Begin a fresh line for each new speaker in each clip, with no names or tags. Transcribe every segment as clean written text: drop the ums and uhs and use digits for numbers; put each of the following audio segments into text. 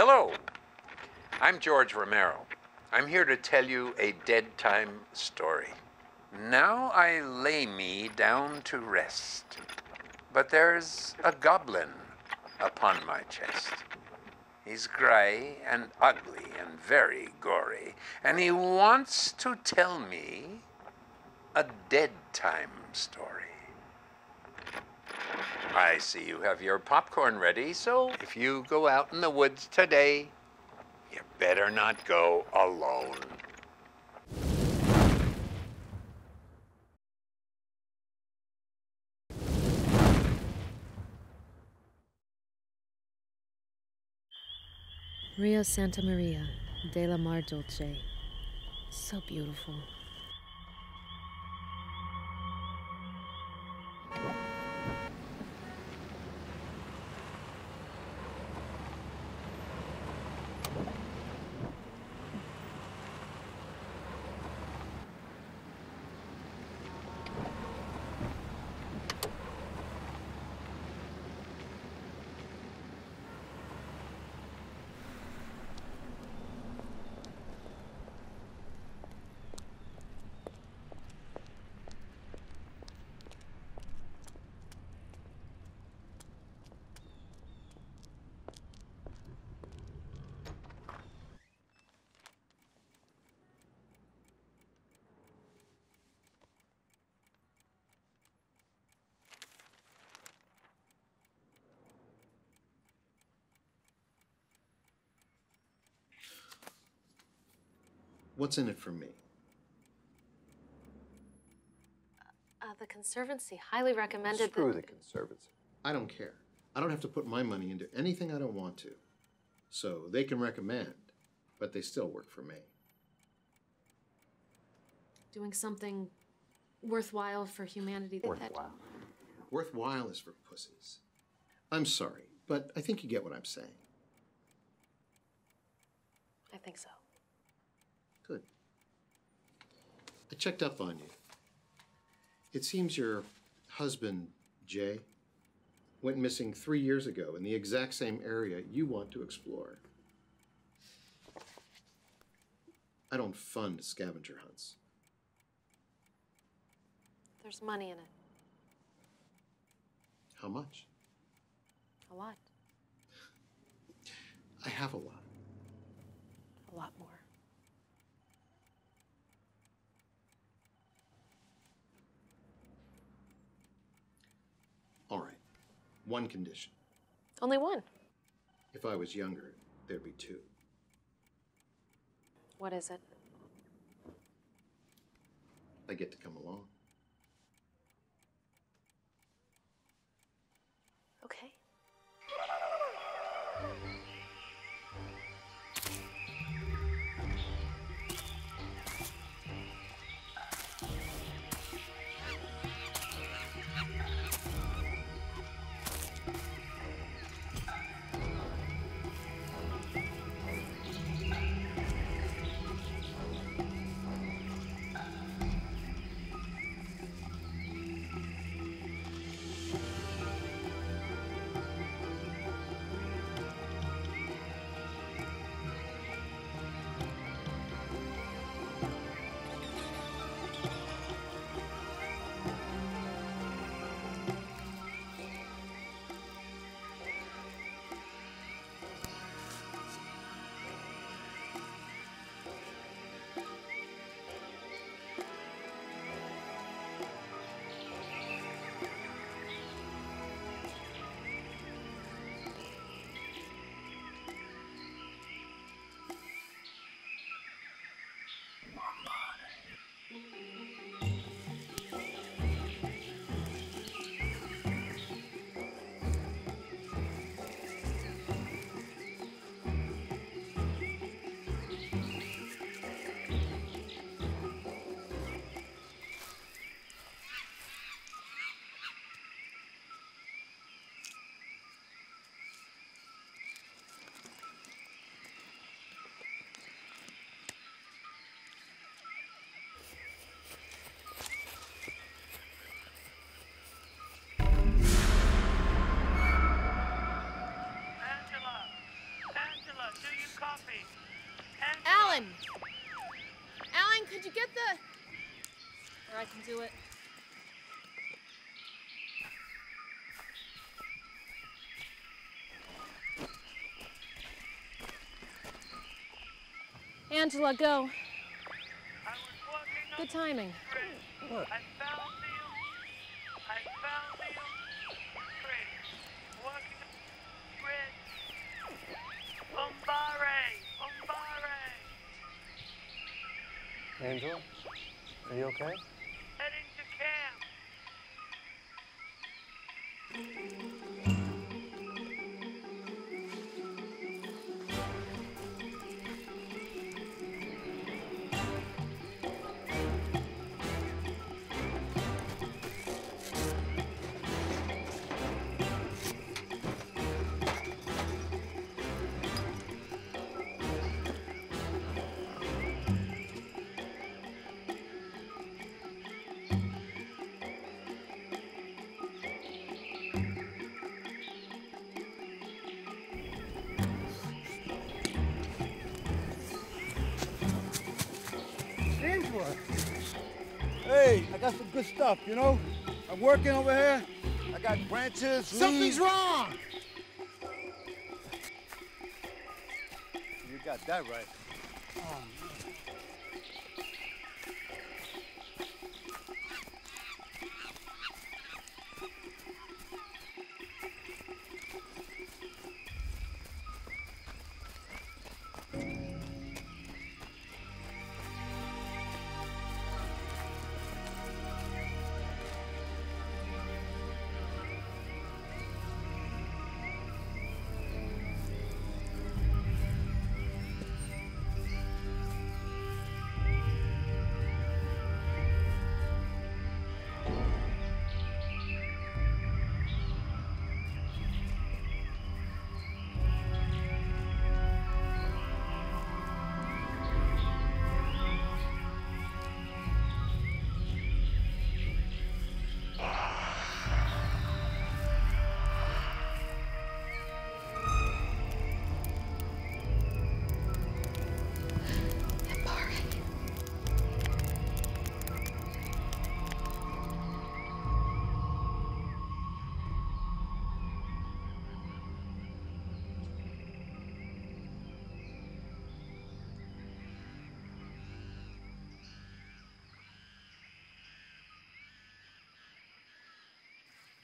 Hello, I'm George Romero. I'm here to tell you a dead time story. Now I lay me down to rest, but there's a goblin upon my chest. He's gray and ugly and very gory, and he wants to tell me a dead time story. I see you have your popcorn ready, so if you go out in the woods today, you better not go alone.
Rio Santa Maria, de la Mar Dolce. So beautiful.
What's in it for me?
The Conservancy highly recommended
Screw the Conservancy.
I don't care. I don't have to put my money into anything I don't want to. So they can recommend, but they still work for me.
doing something worthwhile for humanity.
Worthwhile.
Worthwhile is for pussies. I'm sorry, but I think you get what I'm saying.
I think so.
Good. I checked up on you. It seems your husband, Jay, went missing 3 years ago in the exact same area you want to explore. I don't fund scavenger hunts.
There's money in it.
How much?
A lot.
I have a lot.
A lot more.
All right. One condition.
Only one.
If I was younger, there'd be two.
What is it?
I get to come along.
Okay. on! Alan, could you get the... Or I can do it. Angela, go. Good timing.
What? I found you. Walking bridge. Umbare.
Angela, are you okay?
Heading to camp.
Angela! Hey, I got some good stuff, you know? I'm working over here. I got branches,
Something's wrong!
You got that right.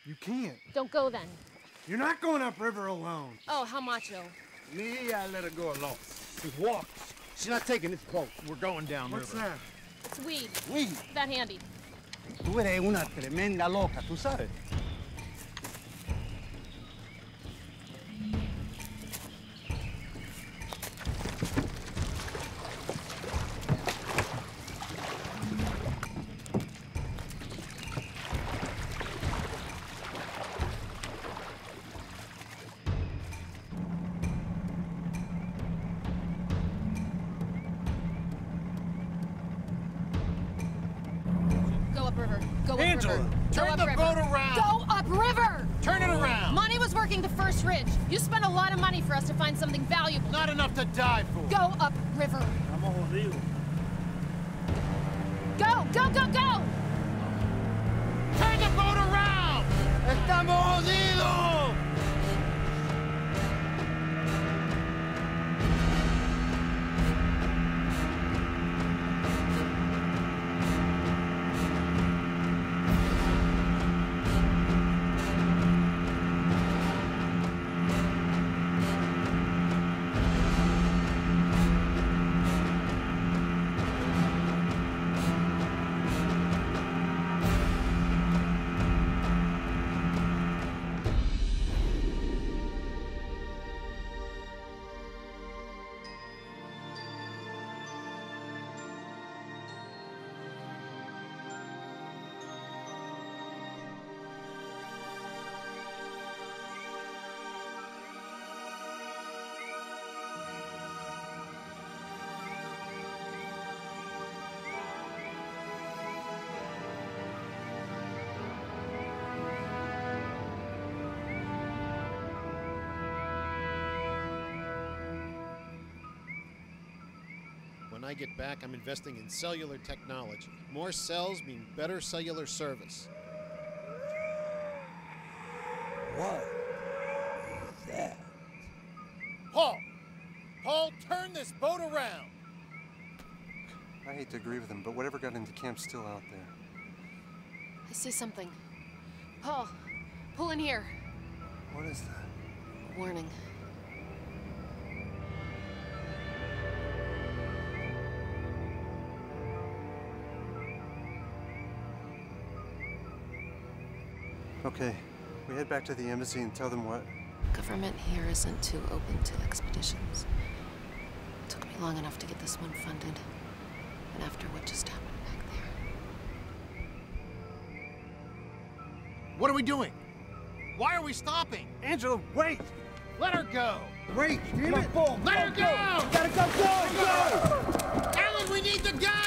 You can't.
Don't go then.
You're not going upriver alone.
Oh, how macho.
Me, I let her go alone. She walks. She's not taking this boat. We're going down
What's
river.
that?
It's weed.
Weed.
That handy.
Tú eres una tremenda loca, tú sabes.
Go upriver. Go upriver.
Angela,
Go
turn the
upriver.
boat around.
Go upriver!
Turn it around!
Monty was working the first ridge. You spent a lot of money for us to find something valuable.
Not enough to die for.
Go upriver.
Estamos jodidos.
Go, go, go, go!
Turn the boat around!
Estamos jodidos.
I get back, I'm investing in cellular technology. More cells mean better cellular service.
What is that?
Paul! Paul, turn this boat around!
I hate to agree with him, but whatever got into camp's still out there.
I see something. Paul, pull in here.
What is that?
Warning.
Okay, we head back to the embassy and tell them what?
Government here isn't too open to expeditions. It took me long enough to get this one funded. And after what just happened back there.
What are we doing? Why are we stopping?
Angela, wait!
Let her go!
Wait! Damn it! Paul,
Let her go!
Gotta go!
Alan, we need the gun!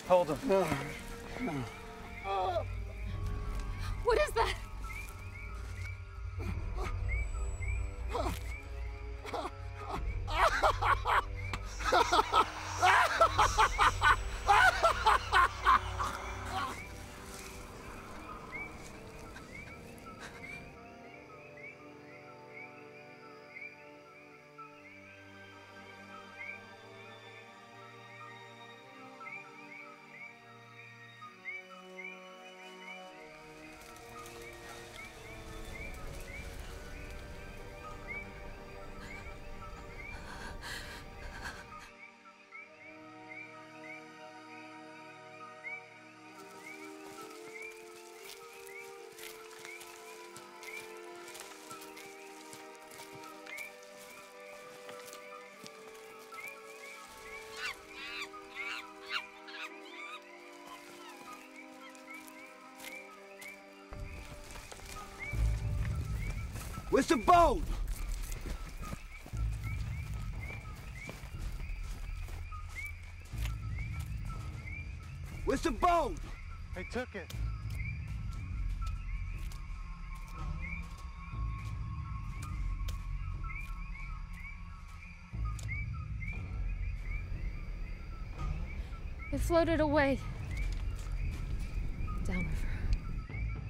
Hold him.
What is that?
Where's the boat? Where's the boat?
They took it.
It floated away. Downriver.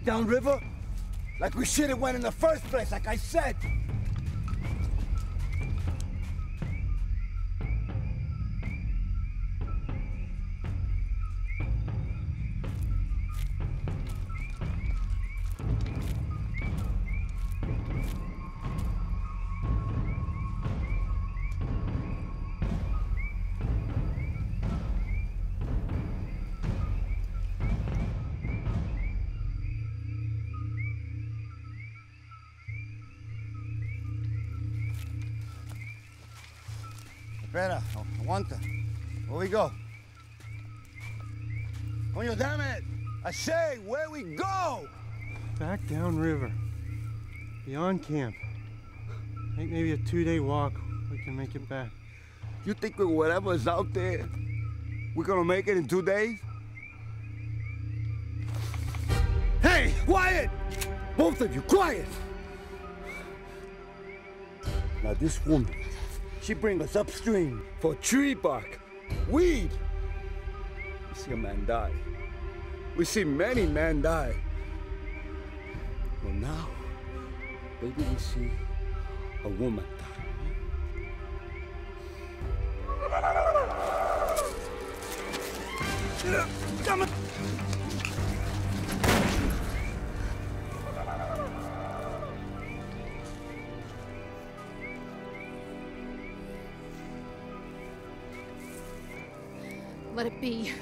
downriver? Like we should have went in the first place, like I said. Espera, aguanta. Where we go? Coño, damn it! I say, where we go?
Back downriver. Beyond camp. I think maybe a 2-day walk. We can make it back.
You think with whatever's out there, we're gonna make it in 2 days? Hey, quiet! Both of you, quiet! Now this woman, she bring us upstream for tree bark, weed. We see a man die. We see many men die. Well now, maybe we see a woman die. Damn it!
Let it be.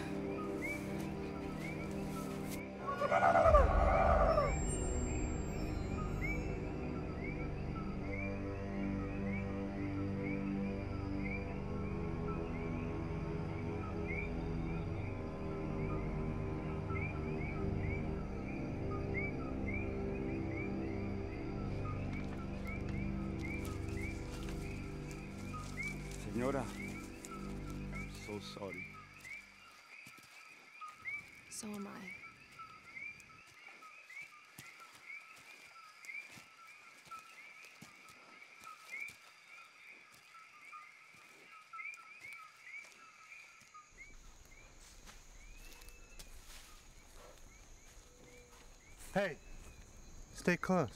Señora, I'm so sorry.
So am I.
Hey, stay close.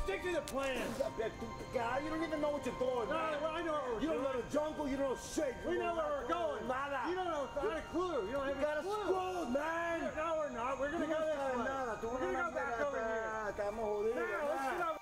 Stick to the plan. Guy, you don't even know what you're doing. No, I know what we're doing. You don't know the jungle. You don't know shit. We know where we're going. Nada. You don't know. Not a clue. You don't have a clue. Screwed, man. No, we're not. We're gonna go this way. We're gonna go back over here. Estamos jodidos. No, let's get over.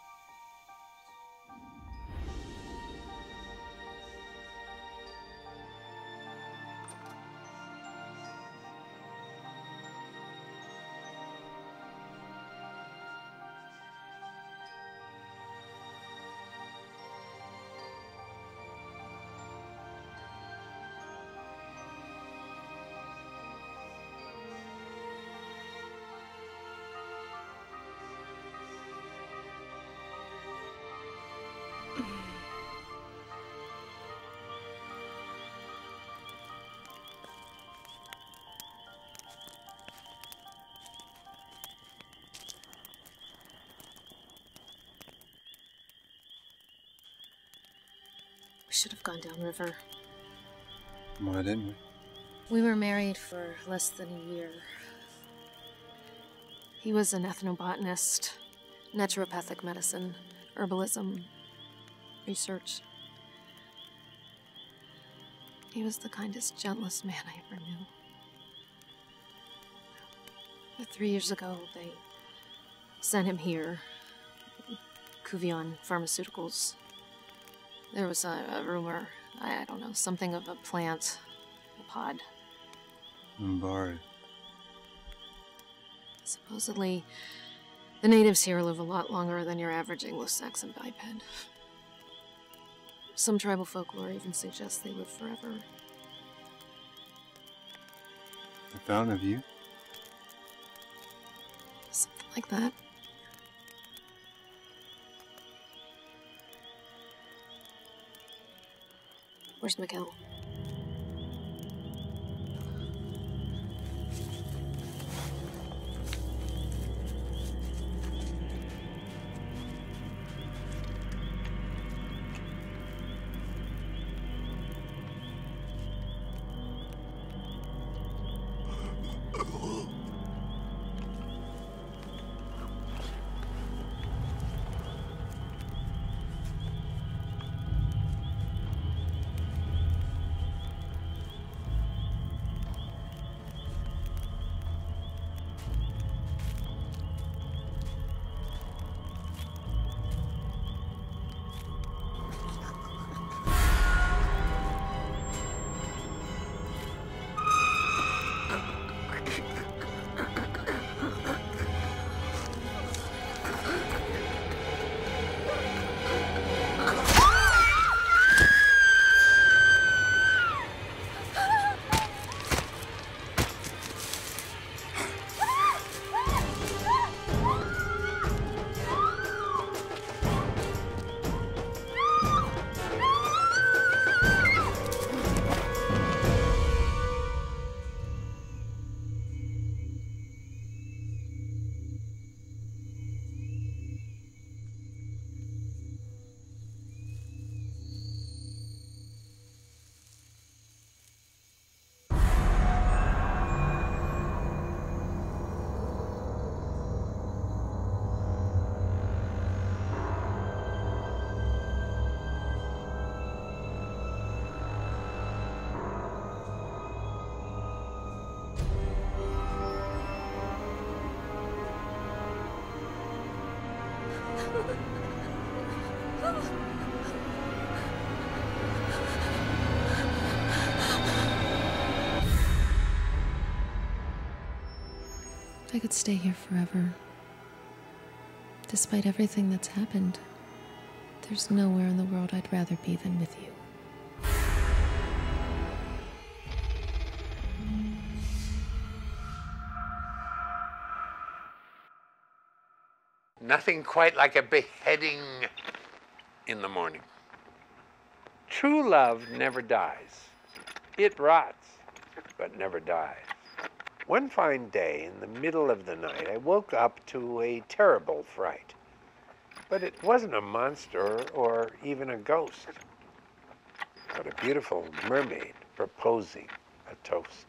We should have gone downriver.
Why didn't we?
We were married for less than a year.
He was an ethnobotanist, naturopathic medicine, herbalism, research. He was the kindest, gentlest man I ever knew. But 3 years ago, they sent him here. Kuvion Pharmaceuticals. There was a rumor, I don't know, something of a plant, a pod.
Mbari.
Supposedly, the natives here live a lot longer than your average Anglo-Saxon biped. Some tribal folklore even suggests they live forever.
The Fountain of Youth?
Something like that. Where's Miguel? I could stay here forever. Despite everything that's happened, there's nowhere in the world I'd rather be than with you.
Nothing quite like a beheading in the morning. True love never dies. It rots, but never dies. One fine day, in the middle of the night, I woke up to a terrible fright. But it wasn't a monster or even a ghost, but a beautiful mermaid proposing a toast.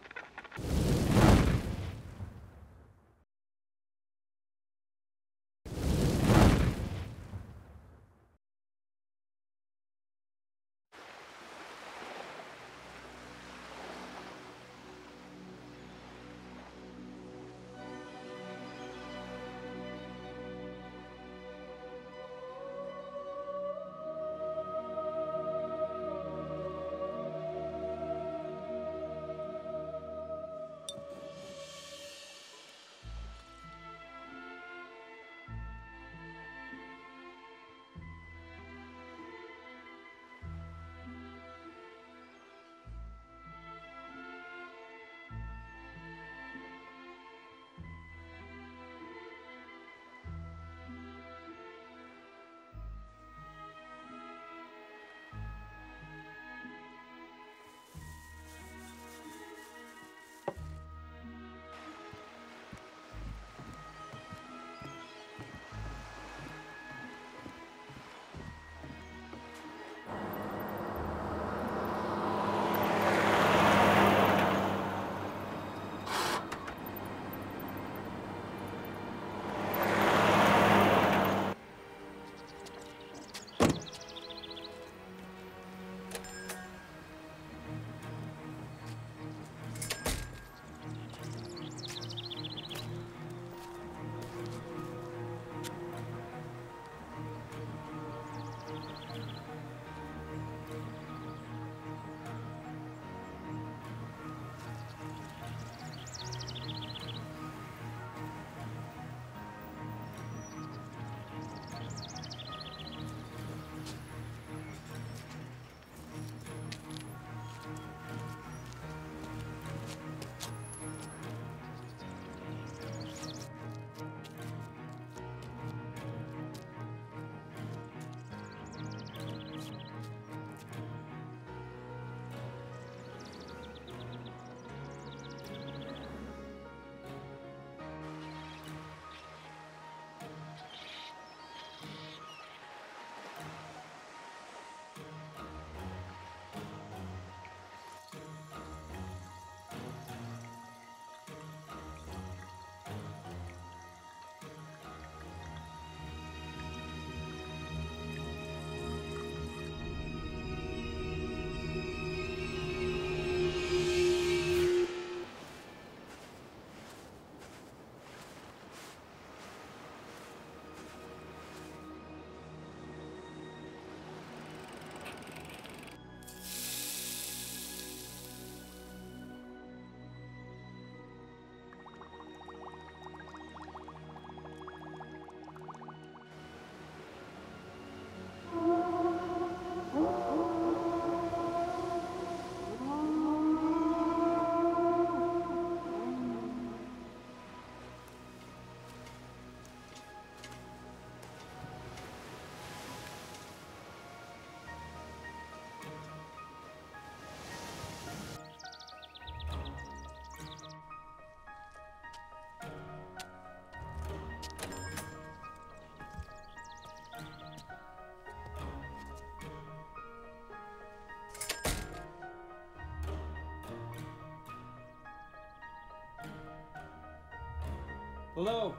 Hello?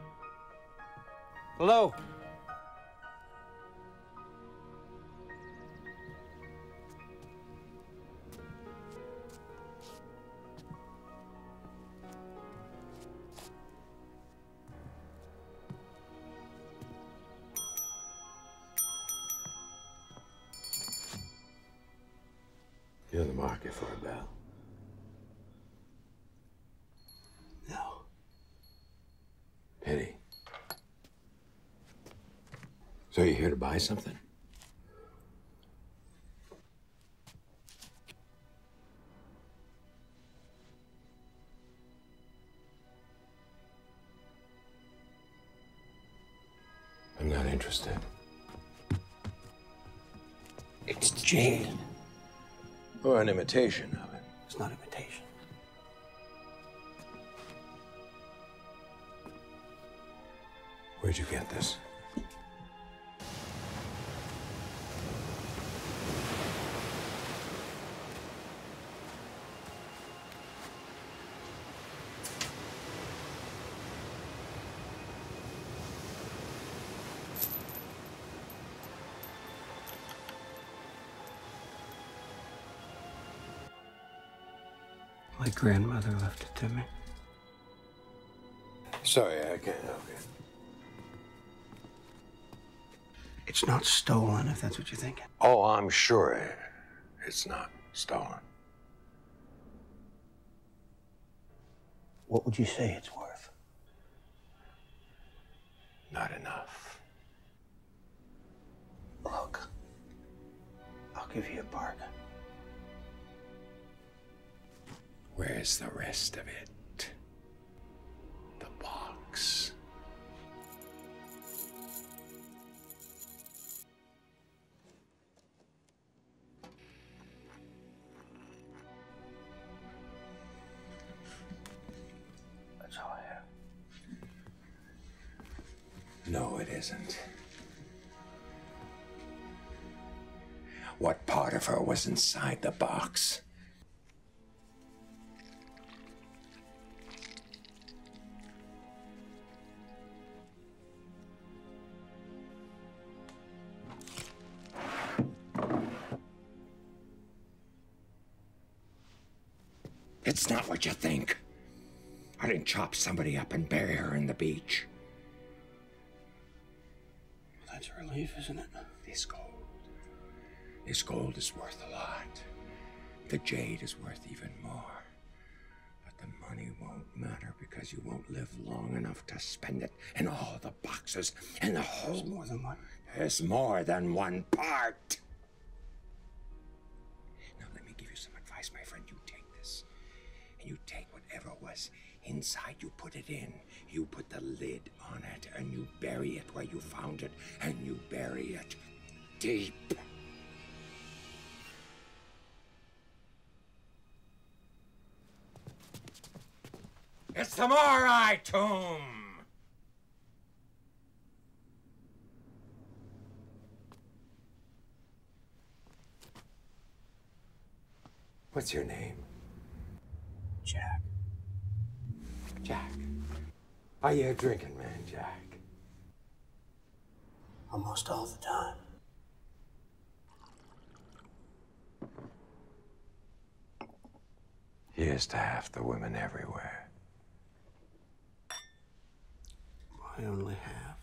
Hello?
You're in the market for a bell?
No.
Pity. So you're here to buy something? I'm not interested.
It's Jade.
Or an imitation of it.
It's not imitation.
Where'd you get this?
My grandmother left it to me.
Sorry, I can't help you.
It's not stolen, if that's what you're thinking.
Oh, I'm sure it's not stolen.
What would you say it's worth?
Not enough.
Look, I'll give you a bargain.
Where's the rest of it? The box.
That's all I have.
No, it isn't. What part of her was inside the box? It's not what you think. I didn't chop somebody up and bury her in the beach.
Well, that's a relief, isn't it?
This gold. This gold is worth a lot. The jade is worth even more. But the money won't matter because you won't live long enough to spend it in all the boxes in the whole...
There's more than one.
There's more than one part. Now, let me give you some advice, my friend. You take this, and you take whatever was inside, you put it in. You put the lid on it, and you bury it where you found it, and you bury it deep. It's the Morai tomb! What's your name?
Jack.
Jack. Are you a drinking man, Jack?
Almost all the time.
Here's to half the women everywhere.
I only have.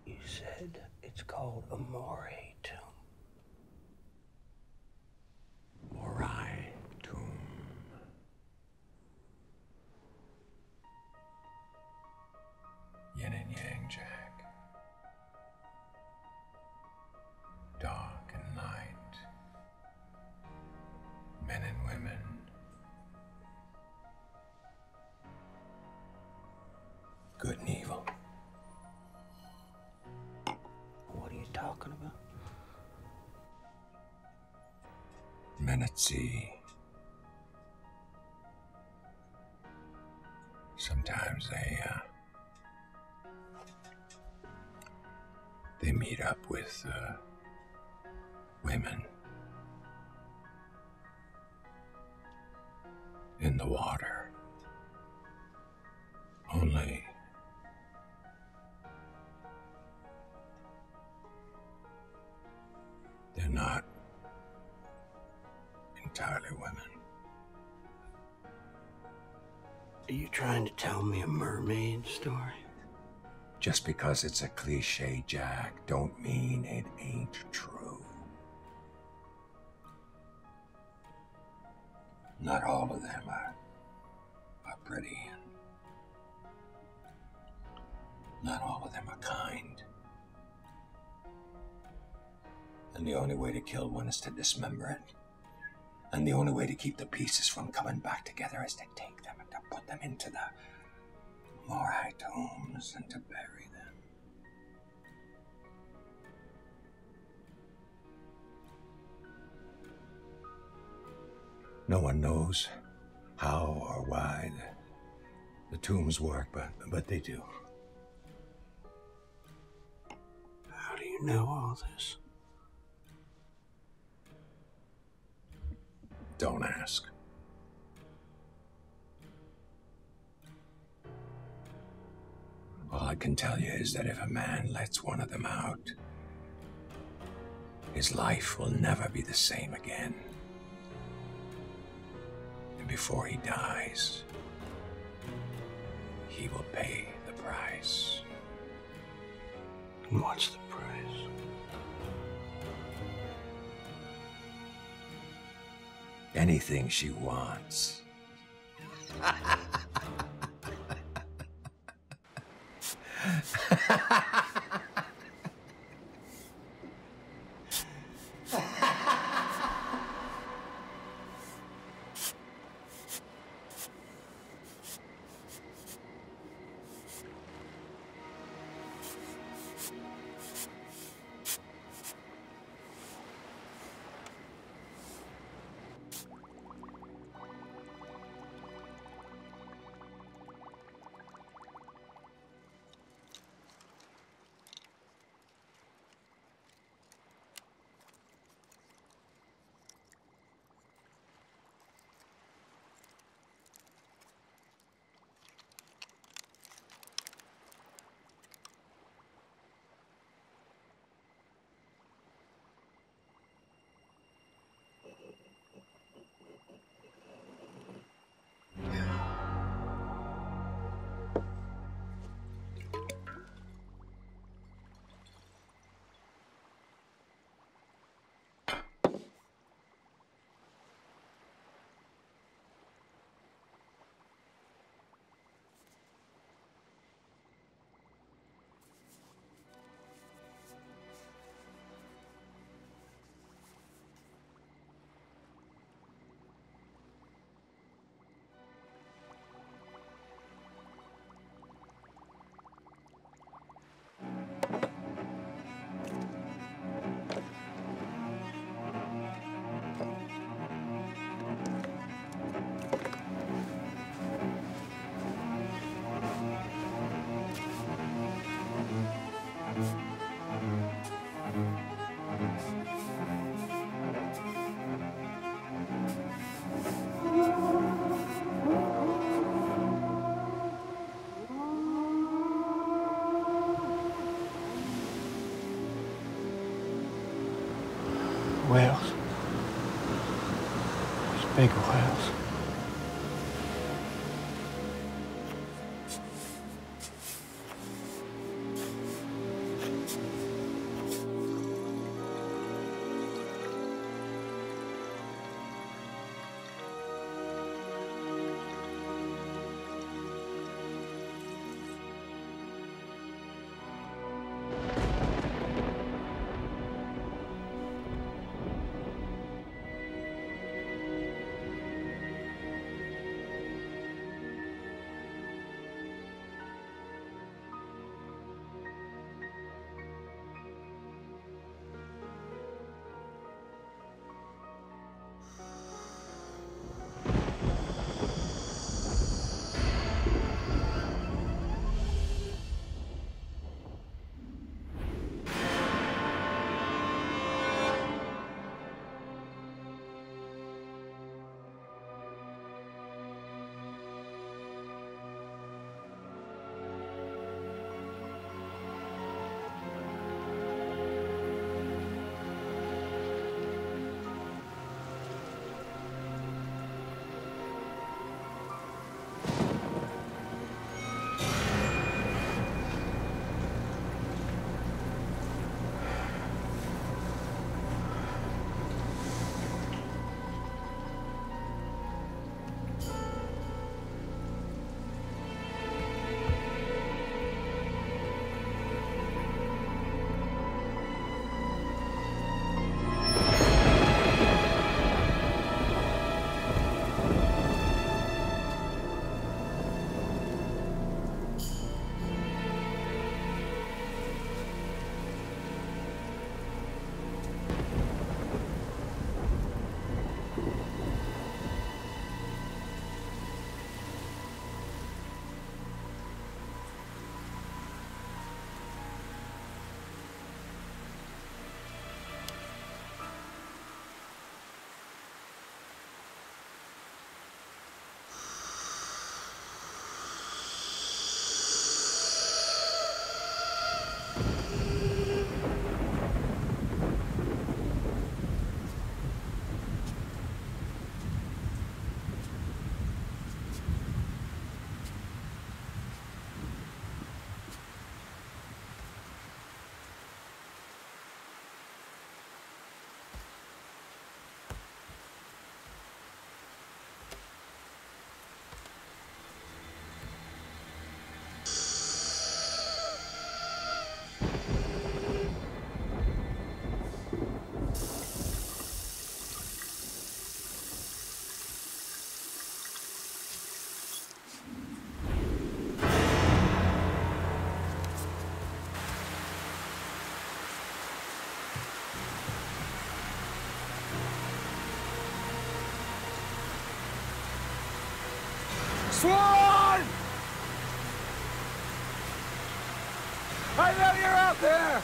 You said it's called a Morai tomb.
Morai tomb. Yin and yang, Jack. Dark and light. Men and women. Good and evil.
What are you talking about?
Men at sea. Sometimes they meet up with women in the water. Only they're not entirely women.
Are you trying to tell me a mermaid story?
Just because it's a cliche, Jack, don't mean it ain't true. Not all of them are pretty. Not all of them are kind. And the only way to kill one is to dismember it. And the only way to keep the pieces from coming back together is to take them and to put them into the Morai tombs and to bury them. No one knows how or why the tombs work, but they do.
How do you know all this?
Don't ask. All I can tell you is that if a man lets one of them out, his life will never be the same again. And before he dies, he will pay the price.
And what's the price?
Anything she wants.
Whales. There's big whales.
Swan! I know you're out there!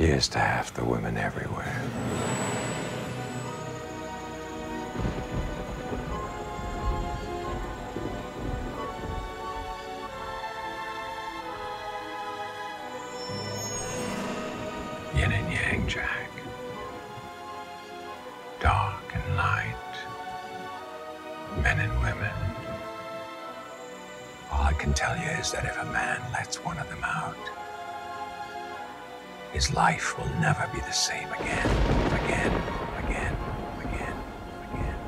Here's to half the women everywhere. Yin and yang, Jack. Dark and light. Men and women. All I can tell you is that if a man lets one of them out, his life will never be the same again, again, again, again, again.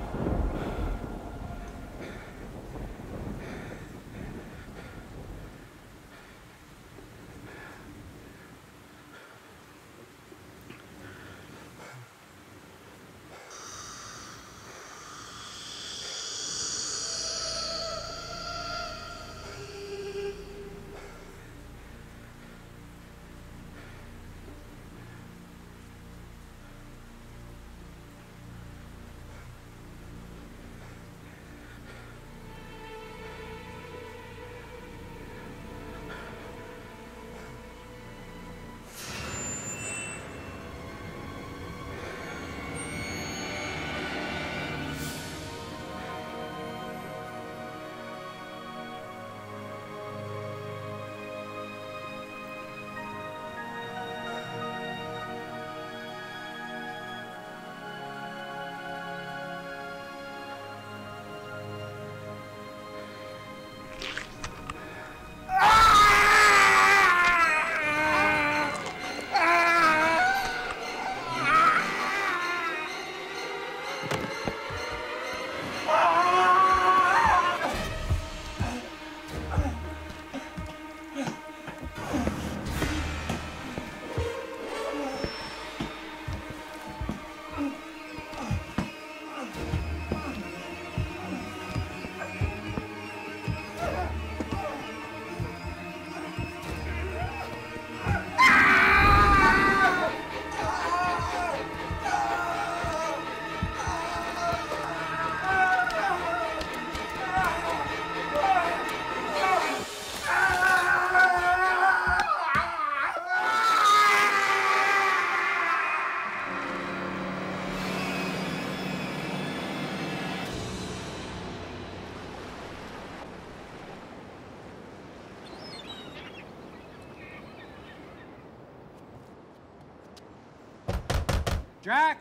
Jack?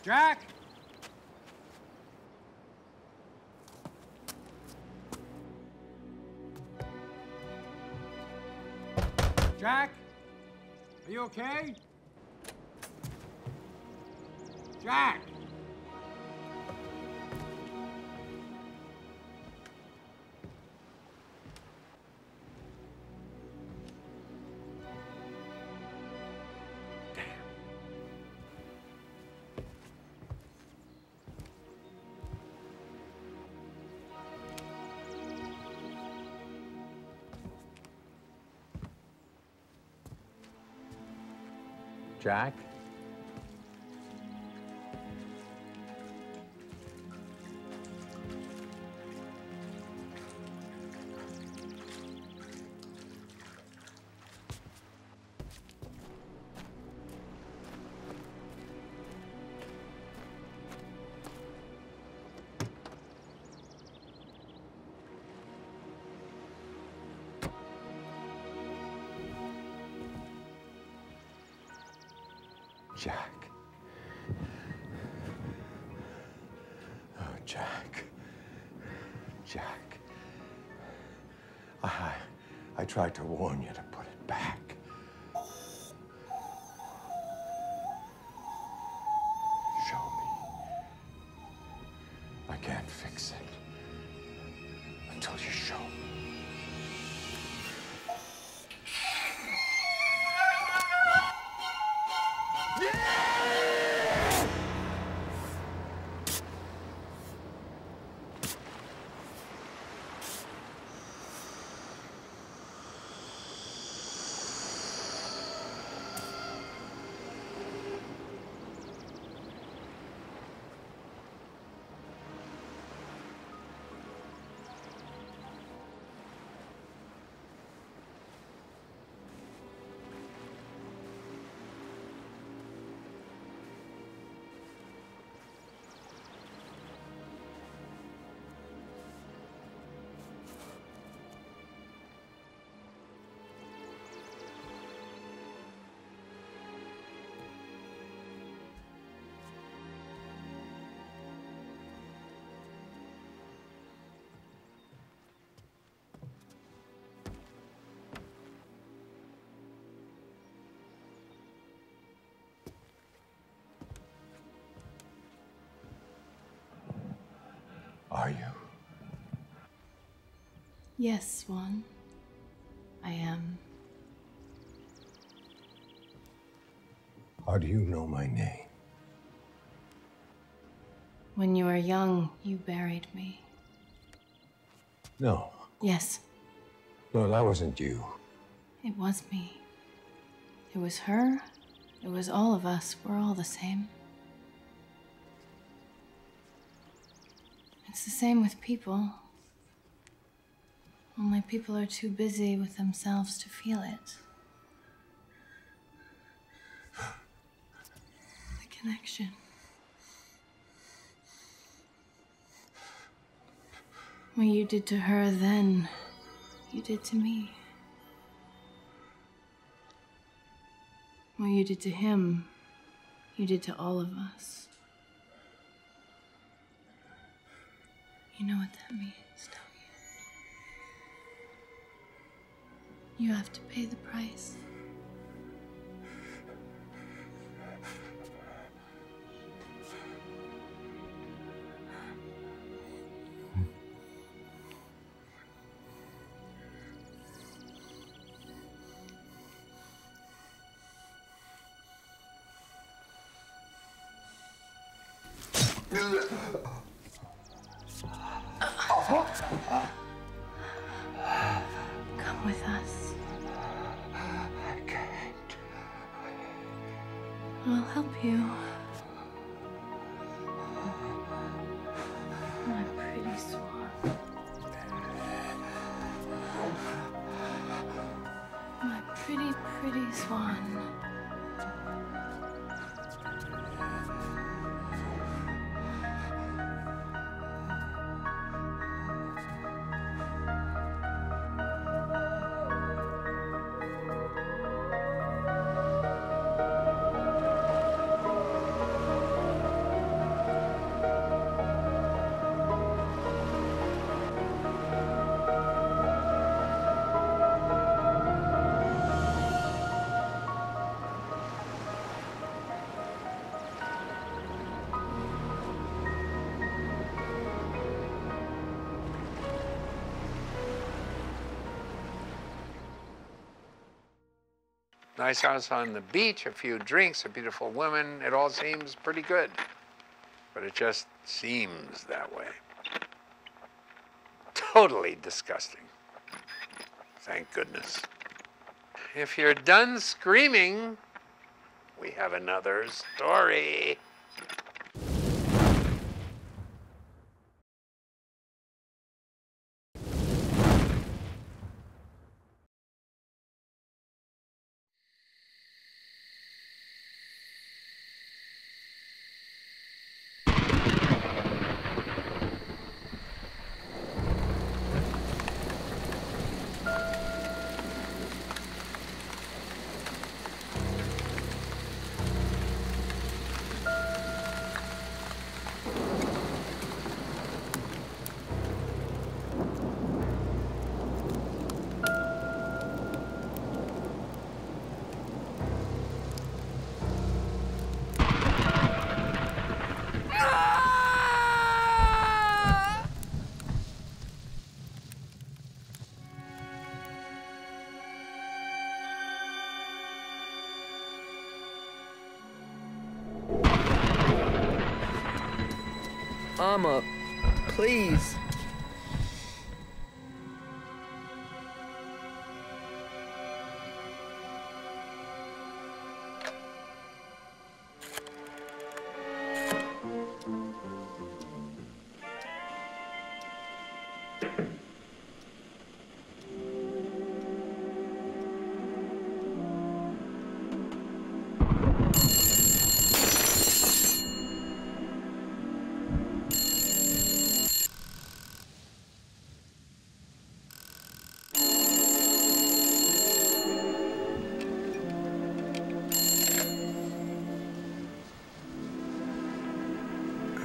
Jack? Jack? Are you okay? Jack!
Jack?
Jack. Oh, Jack. Jack. I tried to warn you to put it back. Show me. I can't fix it until you show me. Are you?
Yes, Swan. I am.
How do you know my name?
When you were young, you buried me.
No.
Yes,
No, that wasn't you.
it was me. It was her. It was all of us. We're all the same. It's the same with people. Only people are too busy with themselves to feel it. The connection. What you did to her then, you did to me. What you did to him, you did to all of us. You know what that means, don't you? You have to pay the price. Come with us.
I can't.
I'll help you. My pretty swan. My pretty, pretty swan.
Nice house on the beach, a few drinks, a beautiful woman. It all seems pretty good. But it just seems that way. Totally disgusting. Thank goodness. If you're done screaming, we have another story.
Mama, please.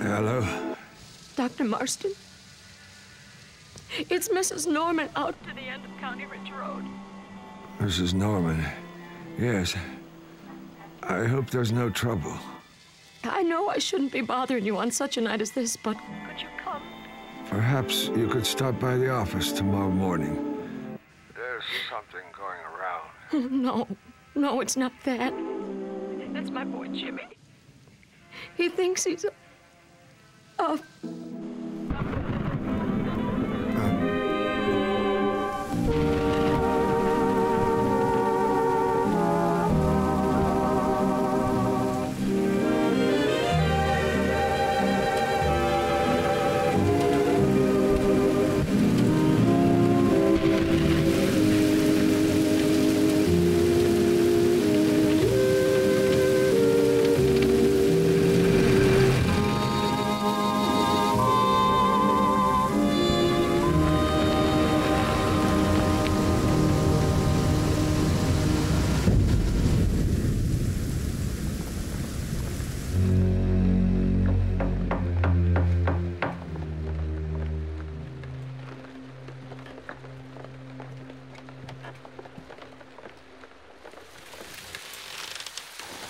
Hello?
Dr. Marston? It's Mrs. Norman out to the end of County Ridge Road.
Mrs. Norman. Yes. I hope there's no trouble.
I know I shouldn't be bothering you on such a night as this, but could you come?
Perhaps you could stop by the office tomorrow morning. There's something going around.
No, it's not that. That's my boy, Jimmy. He thinks he's a...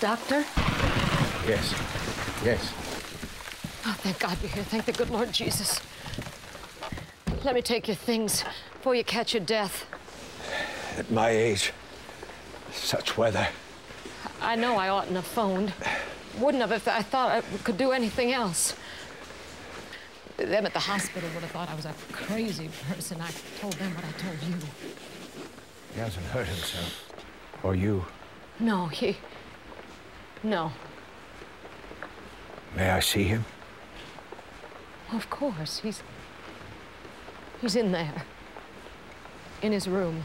Doctor?
Yes. Yes.
Oh, thank God you're here. Thank the good Lord Jesus. Let me take your things before you catch your death.
At my age, such weather.
I know I oughtn't have phoned. Wouldn't have if I thought I could do anything else. Them at the hospital would have thought I was a crazy person. I told them what I told you.
He hasn't hurt himself. Or you.
No, No.
May I see him?
Of course. He's in there. In his room.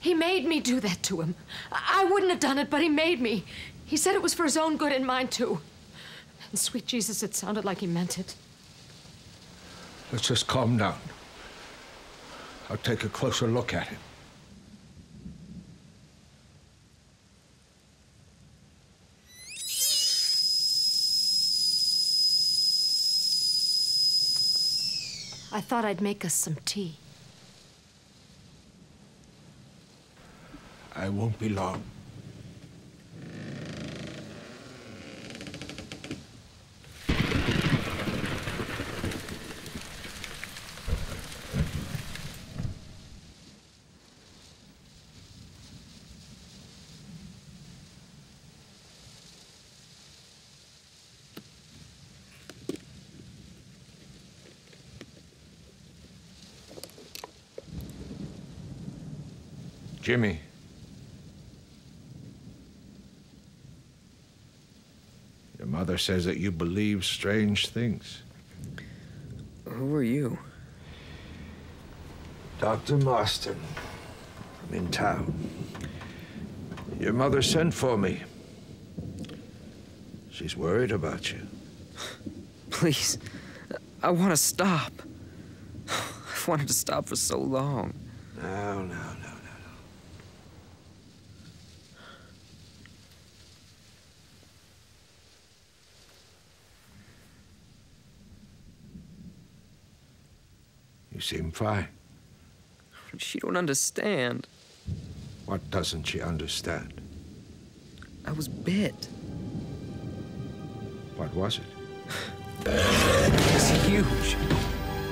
He made me do that to him. I wouldn't have done it, but he made me. He said it was for his own good and mine, too. And sweet Jesus, it sounded like he meant it.
Let's just calm down. I'll take a closer look at him.
I thought I'd make us some tea.
I won't be long. Jimmy. Your mother says that you believe strange things.
Who are you?
Dr. Marston. I'm in town. Your mother sent for me. She's worried about you.
Please, I want to stop. I've wanted to stop for so long.
No. You seem fine.
She don't understand.
What doesn't she understand?
I was bit.
What was it?
It's huge.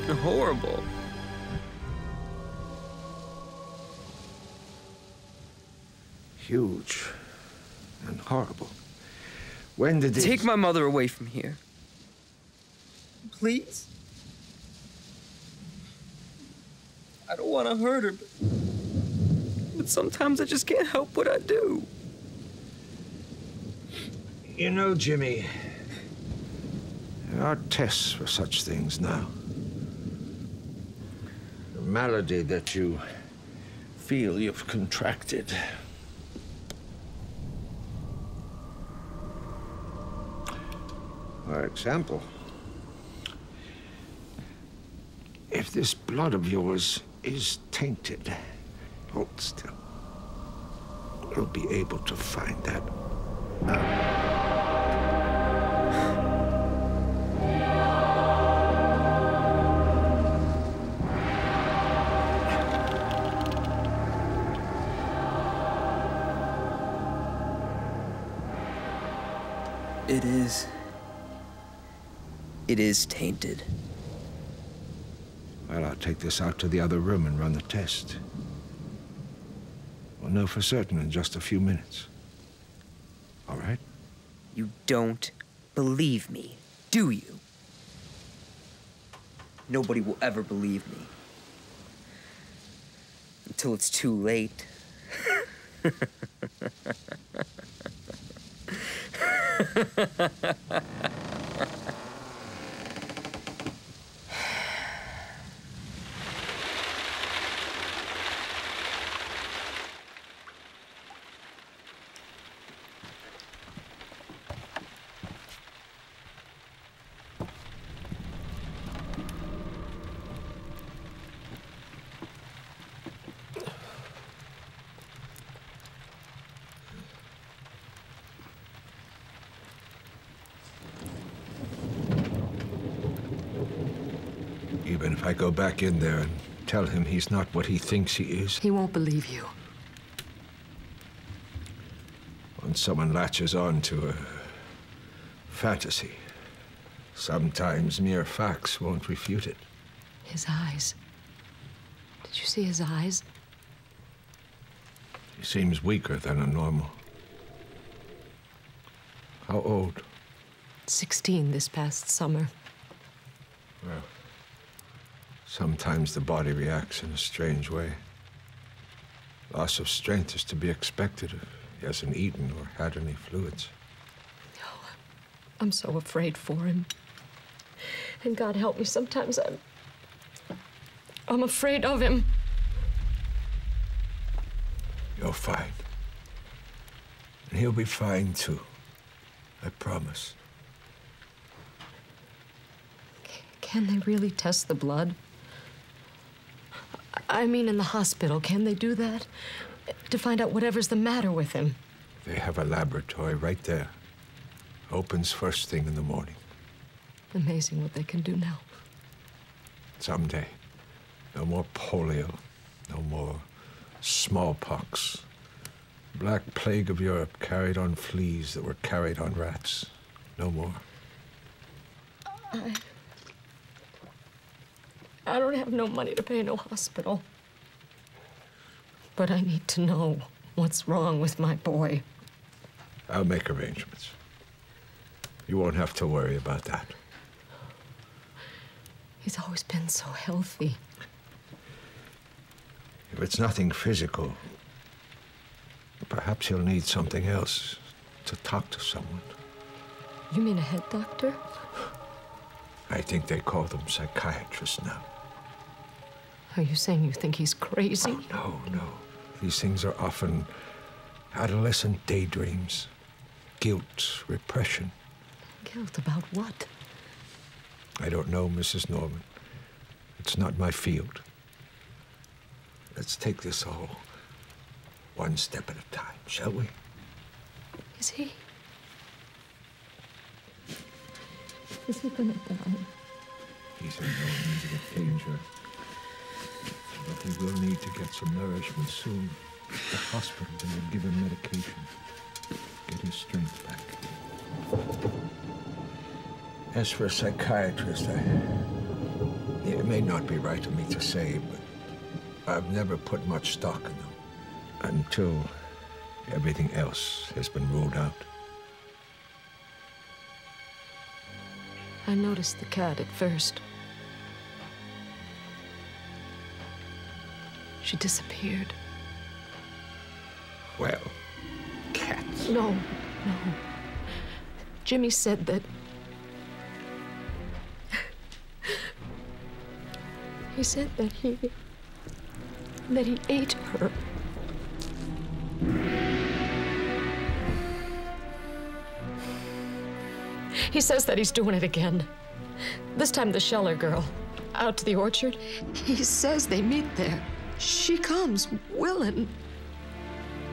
And horrible.
Huge and horrible. When did it...
Take my mother away from here. Please? I don't want to hurt her, but sometimes I just can't help what I do.
You know, Jimmy, there are tests for such things now. The malady that you feel you've contracted. For example, if this blood of yours is tainted, hold still. We'll be able to find that out.
It is tainted.
Well, I'll take this out to the other room and run the test. We'll know for certain in just a few minutes. All right?
You don't believe me, do you? Nobody will ever believe me. Until it's too late.
Even if I go back in there and tell him he's not what he thinks he is.
He won't believe you.
When someone latches on to a fantasy, sometimes mere facts won't refute it.
His eyes. Did you see his eyes?
He seems weaker than a normal. How old?
16 this past summer.
Well, sometimes the body reacts in a strange way. Loss of strength is to be expected if he hasn't eaten or had any fluids.
Oh, I'm so afraid for him. And God help me, sometimes I'm afraid of him.
You're fine. And he'll be fine too. I promise.
Can they really test the blood? I mean, in the hospital, can they do that? To find out whatever's the matter with him?
They have a laboratory right there. Opens first thing in the morning.
Amazing what they can do now.
Someday, no more polio, no more smallpox, Black Plague of Europe carried on fleas that were carried on rats. No more.
I don't have no money to pay no hospital. But I need to know what's wrong with my boy.
I'll make arrangements. You won't have to worry about that.
He's always been so healthy.
If it's nothing physical, perhaps he'll need something else, to talk to someone.
You mean a head doctor?
I think they call them psychiatrists now.
Are you saying you think he's crazy?
Oh, no. These things are often adolescent daydreams. Guilt, repression.
Guilt about what?
I don't know, Mrs. Norman. It's not my field. Let's take this all one step at a time, shall we?
Is he gonna die?
He's in no immediate danger. But he will need to get some nourishment soon. The hospital, they will give him medication. Get his strength back. As for a psychiatrist, it may not be right of me to say, but I've never put much stock in them until everything else has been ruled out.
I noticed the cat at first. She disappeared.
Well, cats.
No. Jimmy said that... He said that he ate her. He says that he's doing it again. This time the Scheller girl, out to the orchard. He says they meet there. She comes, willing.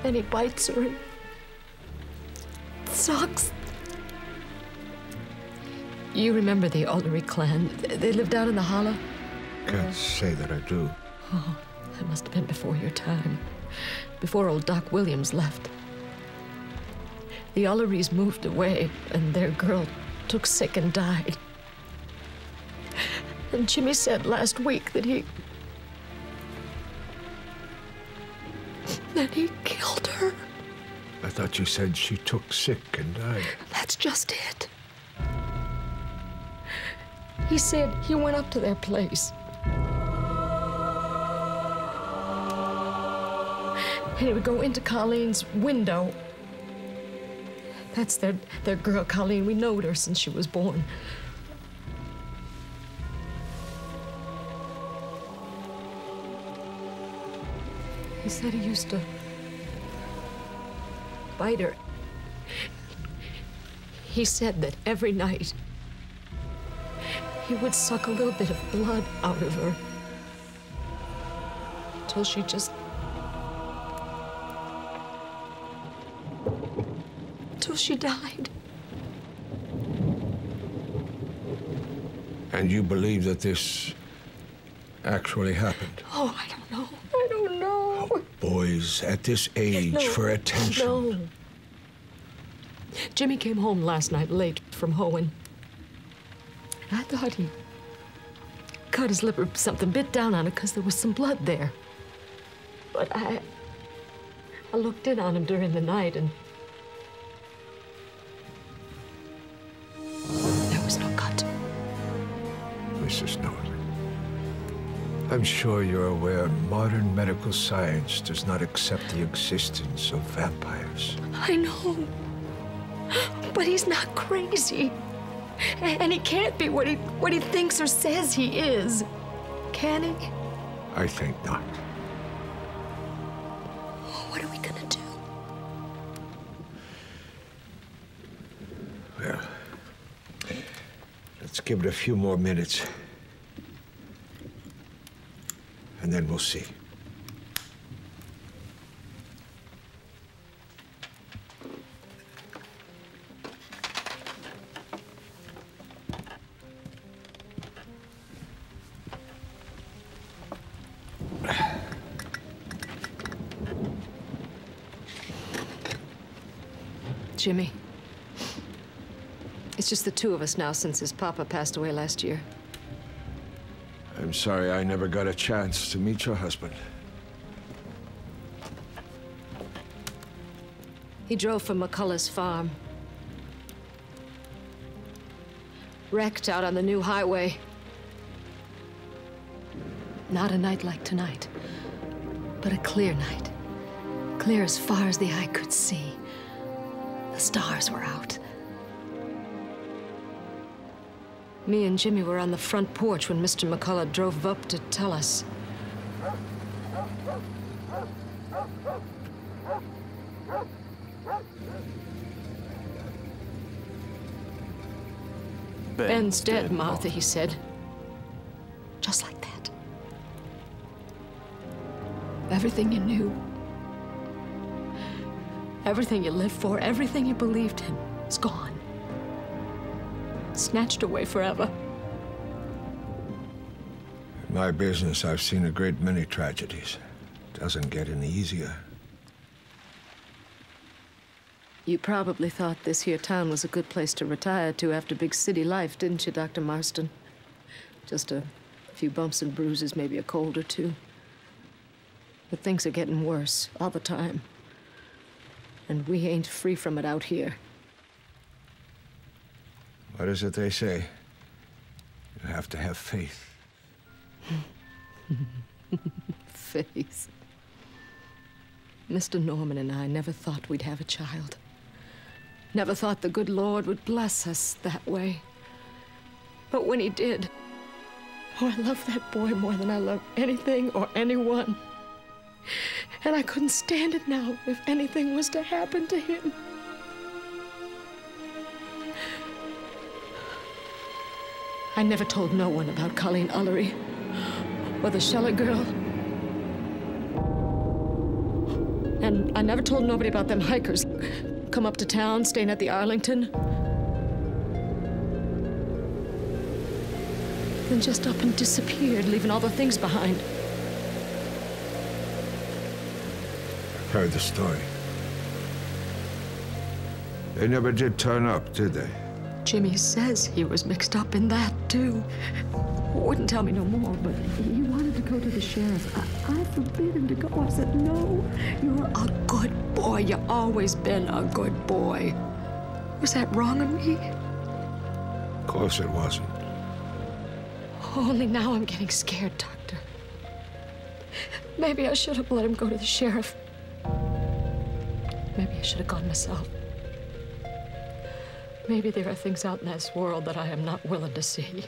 Then he bites her and sucks. You remember the Ullery clan? They lived out in the hollow?
Can't say that I do.
Oh, that must have been before your time. Before old Doc Williams left. The Ullerys moved away, and their girl took sick and died. And Jimmy said last week that he killed her.
I thought you said she took sick and died.
That's just it. He said he went up to their place. And he would go into Colleen's window. That's their girl, Colleen. We knowed her since she was born. He said he used to bite her. He said that every night he would suck a little bit of blood out of her till she just... till she died.
And you believe that this actually happened?
Oh, I don't know. I don't know.
Boys at this age for attention.
No. Jimmy came home last night late from hoeing. I thought he cut his lip or something, bit down on it because there was some blood there. But I looked in on him during the night and there was no cut.
Mrs. Norman, I'm sure you're aware modern medical science does not accept the existence of vampires.
I know. But he's not crazy. And he can't be what he thinks or says he is. Can he?
I think not.
What are we gonna do?
Well, let's give it a few more minutes. And then we'll see.
Jimmy. It's just the two of us now since his papa passed away last year.
I'm sorry I never got a chance to meet your husband.
He drove from McCullough's farm. Wrecked out on the new highway. Not a night like tonight, but a clear night. Clear as far as the eye could see. The stars were out. Me and Jimmy were on the front porch when Mr. McCullough drove up to tell us. Ben's dead, Martha, he said. Just like that. Everything you knew, everything you lived for, everything you believed in is gone. Snatched away forever.
In my business, I've seen a great many tragedies. Doesn't get any easier.
You probably thought this here town was a good place to retire to after big city life, didn't you, Dr. Marston? Just a few bumps and bruises, maybe a cold or two. But things are getting worse all the time. And we ain't free from it out here.
What is it they say? You have to have faith.
Faith. Mr. Norman and I never thought we'd have a child. Never thought the good Lord would bless us that way. But when he did, oh, I love that boy more than I love anything or anyone. And I couldn't stand it now if anything was to happen to him. I never told no one about Colleen Ullery or the Sheller girl. And I never told nobody about them hikers. Come up to town, staying at the Arlington. Then just up and disappeared, leaving all the things behind.
I've heard the story. They never did turn up, did they?
Jimmy says he was mixed up in that, too. Wouldn't tell me no more, but he wanted to go to the sheriff. I forbid him to go. I said, no, you're a good boy. You've always been a good boy. Was that wrong of me?
Of course it wasn't.
Only now I'm getting scared, Doctor. Maybe I should have let him go to the sheriff. Maybe I should have gone myself. Maybe there are things out in this world that I am not willing to see.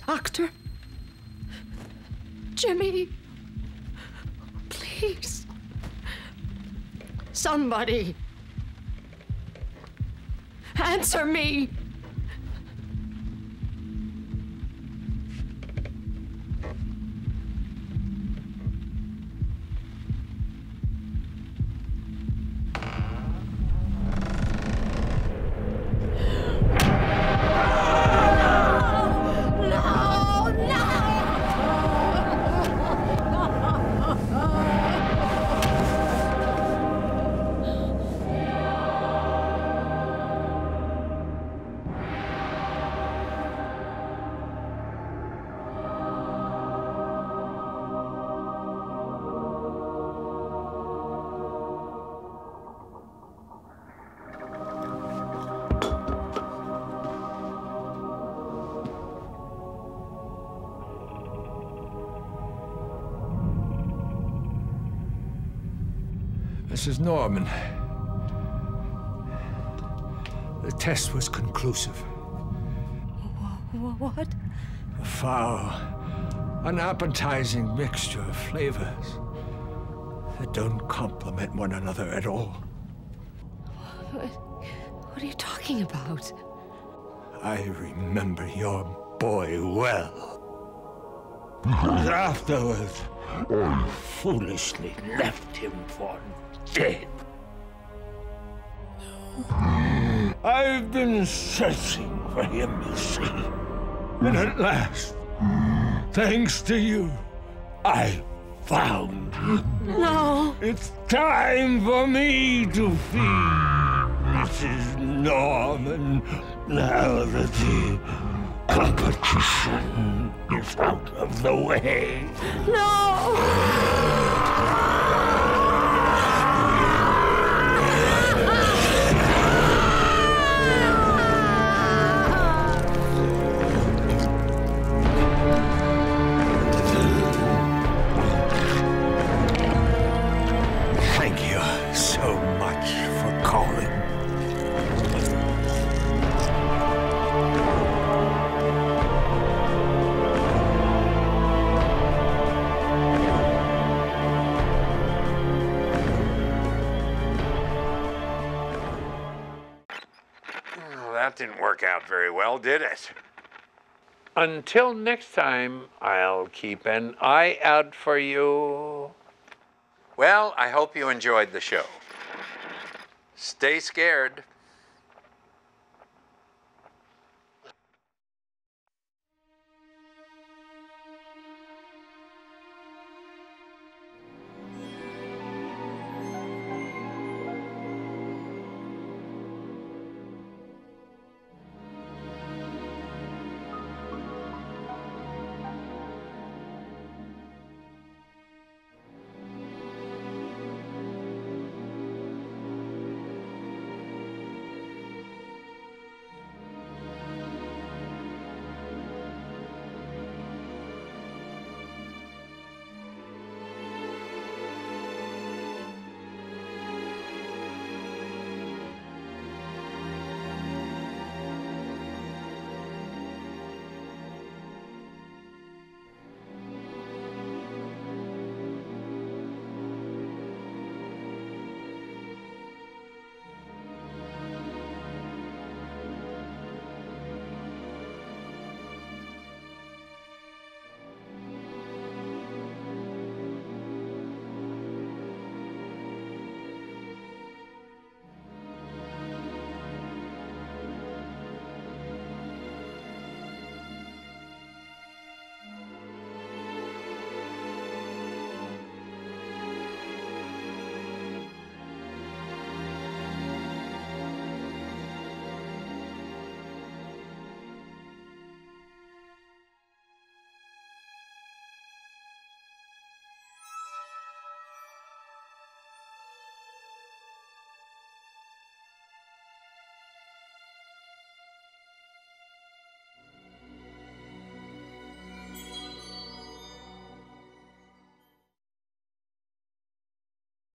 Doctor? Jimmy? Please. Somebody. Answer me. No!
Mrs. Norman, the test was conclusive.
What?
A foul, unappetizing mixture of flavors that don't complement one another at all.
What are you talking about?
I remember your boy well. But afterwards, I foolishly left him for dead. I've been searching for him, you see. And at last, thanks to you, I found him.
No!
It's time for me to feed Mrs. Norman now that the competition is out of the way.
No!
Thank you so much for calling.
Well, that didn't work out very well, did it? Until next time, I'll keep an eye out for you. Well, I hope you enjoyed the show. Stay scared.